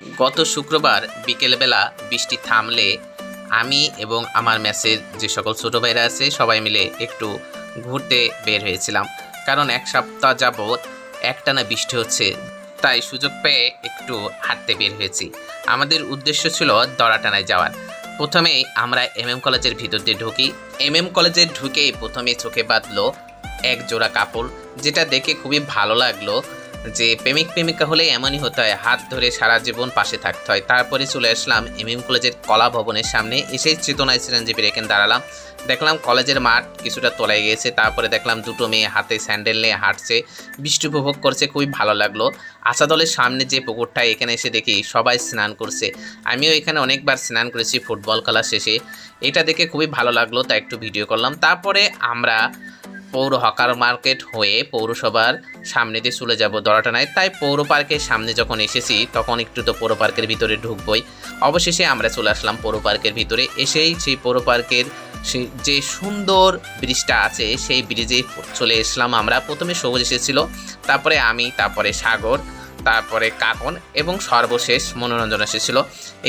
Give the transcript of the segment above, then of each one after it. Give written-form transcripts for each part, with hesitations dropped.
গত শুক্রবার বিকেলবেলা বৃষ্টি থামলে আমি এবং আমার ম্যাচের যে সকল ছোট ভাইরা আছে সবাই মিলে একটু ঘুরতে বের হয়েছিলাম। কারণ এক সপ্তাহ যাবৎ একটানা বৃষ্টি হচ্ছে, তাই সুযোগ পেয়ে একটু হাঁটতে বের হয়েছি। আমাদের উদ্দেশ্য ছিল দড়াটানায় যাওয়ার। প্রথমেই আমরা কলেজের ভিতর দিয়ে ঢুকি। কলেজে ঢুকেই প্রথমে চোখে বাঁধলো এক জোড়া কাপড়, যেটা দেখে খুবই ভালো লাগলো যে প্রেমিক প্রেমিকা হলে এমনই হতে হয়, হাত ধরে সারা জীবন পাশে থাকতে হয়। তারপরে চলে আসলাম কলেজের কলা ভবনের সামনে। এসেই চেতনায় চিরঞ্জীবীর এখানে দাঁড়ালাম। দেখলাম কলেজের মাঠ কিছুটা তলায় গিয়েছে। তারপরে দেখলাম দুটো মেয়ে হাতে স্যান্ডেল নিয়ে হাঁটছে, বৃষ্টি উপভোগ করছে, খুবই ভালো লাগলো। আশাদলের সামনে যে পুকুরটা, এখানে এসে দেখি সবাই স্নান করছে। আমিও এখানে অনেকবার স্নান করেছি ফুটবল খেলা শেষে। এটা দেখে খুবই ভালো লাগলো, তাই একটু ভিডিও করলাম। তারপরে আমরা পৌর হকার মার্কেট হয়ে পৌরসভার সামনে দিয়ে চলে যাব দড়াটানায়। তাই পৌর পার্কের সামনে যখন এসেছি তখন একটু তো পৌর পার্কের ভিতরে ঢুকবই। অবশেষে আমরা চলে আসলাম পৌর পার্কের ভিতরে। এসেই সেই পৌর পার্কের যে সুন্দর ব্রিজটা আছে সেই ব্রিজে চলে আসলাম আমরা। প্রথমে সবুজ এসেছিল, তারপরে আমি, তারপরে সাগর, তারপরে কাকন এবং সর্বশেষ মনোরঞ্জন এসেছিল।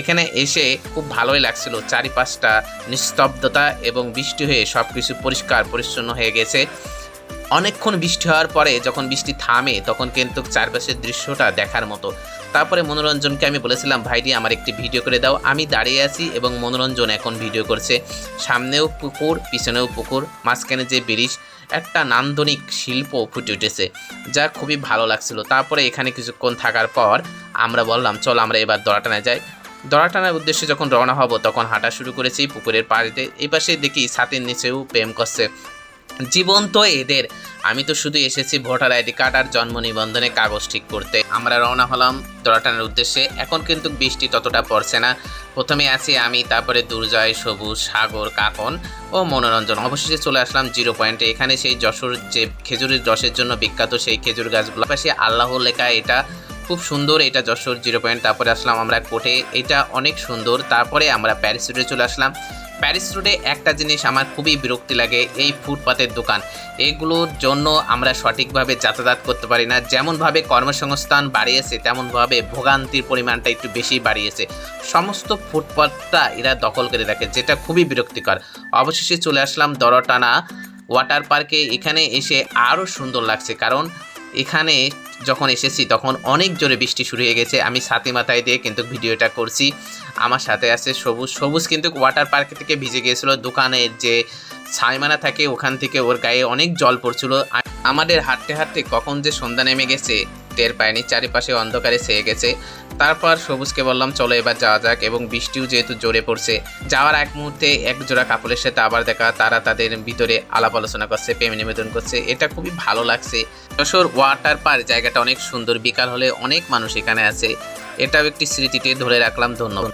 এখানে এসে খুব ভালোই লাগছিল, চারিপাশটা নিস্তব্ধতা এবং বৃষ্টি হয়ে সব কিছু পরিষ্কার পরিচ্ছন্ন হয়ে গেছে। অনেকক্ষণ বৃষ্টি হওয়ার পরে যখন বৃষ্টি থামে তখন কিন্তু চারপাশের দৃশ্যটা দেখার মতো। তারপরে মনোরঞ্জনকে আমি বলেছিলাম, ভাইটি আমার একটি ভিডিও করে দাও। আমি দাঁড়িয়ে আছি এবং মনোরঞ্জন এখন ভিডিও করছে। সামনেও পুকুর, পিছনেও পুকুর, মাঝখানে যে ব্রিজ, একটা নান্দনিক শিল্প ফুটে উঠেছে, যা খুবই ভালো লাগছিল। তারপরে এখানে কিছুক্ষণ থাকার পর আমরা বললাম, চল আমরা এবার দড়াটানায় যাই। দড়াটানার উদ্দেশ্যে যখন রওনা হব তখন হাঁটা শুরু করেছি পুকুরের পাড়ে। এই পাশে দেখি ছাতির নিচেও প্রেম করছে। জীবন তো এদের। আমি তো শুধু এসেছি ভোটার আইডি কার্ড আর জন্ম নিবন্ধনে কাগজ ঠিক করতে। আমরা রওনা হলাম দড়াটানার উদ্দেশ্যে। এখন কিন্তু বৃষ্টি ততটা পড়ছে না। প্রথমে আছি আমি, তারপরে দুর্জয়, সবুজ, সাগর, কাকন ও মনোরঞ্জন। অবশেষে চলে আসলাম জিরো পয়েন্টে। এখানে সেই যশোর যে খেজুরের রসের জন্য বিখ্যাত সেই খেজুর গাছগুলো, পাশে আল্লাহ লেখা, এটা খুব সুন্দর। এটা যশোর জিরো পয়েন্ট। তারপরে আসলাম আমরা কোর্টে, এটা অনেক সুন্দর। তারপরে আমরা প্যারিস রোডে চলে আসলাম। প্যারিস রোডে একটা জিনিস আমার খুবই বিরক্তি লাগে, এই ফুটপাতের দোকান। এগুলোর জন্য আমরা সঠিকভাবে যাতায়াত করতে পারি না। যেমনভাবে কর্মসংস্থান বাড়িয়েছে তেমনভাবে ভোগান্তির পরিমাণটা একটু বেশি বাড়িয়েছে। সমস্ত ফুটপাতটা এরা দখল করে রাখে, যেটা খুবই বিরক্তিকর। অবশেষে চলে আসলাম দড়াটানা ওয়াটার পার্কে। এখানে এসে আরও সুন্দর লাগছে, কারণ এখানে যখন এসেছি তখন অনেক জোরে বৃষ্টি শুরু হয়ে গেছে। আমি ছাতি মাথায় দিয়ে কিন্তু ভিডিওটা করছি। আমার সাথে আছে সবুজ। সবুজ কিন্তু ওয়াটার পার্ক থেকে ভিজে গিয়েছিল। দোকানের যে ছাইমানা থাকে ওখান থেকে ওর গায়ে অনেক জল পড়ছিল। আমাদের হাঁটতে হাঁটতে কখন যে সন্ধ্যা নেমে গেছে টের পায়নি, চারিপাশে অন্ধকারে ছেয়ে গেছে। তারপর সবুজকে বললাম, চলো এবার যাওয়া যাক। এবং বৃষ্টিও যেহেতু জোরে পড়ছে, যাওয়ার এক মুহূর্তে এক জোড়া কাপড়ের সাথে আবার দেখা। তারা তাদের ভিতরে আলাপ আলোচনা করছে, প্রেম নিবেদন করছে। এটা খুবই ভালো লাগছে। যশোর ওয়াটার পার্ক জায়গাটা অনেক সুন্দর। বিকাল হলে অনেক মানুষ এখানে আছে। এটাও একটি স্মৃতিতে ধরে রাখলাম। ধন্যবাদ।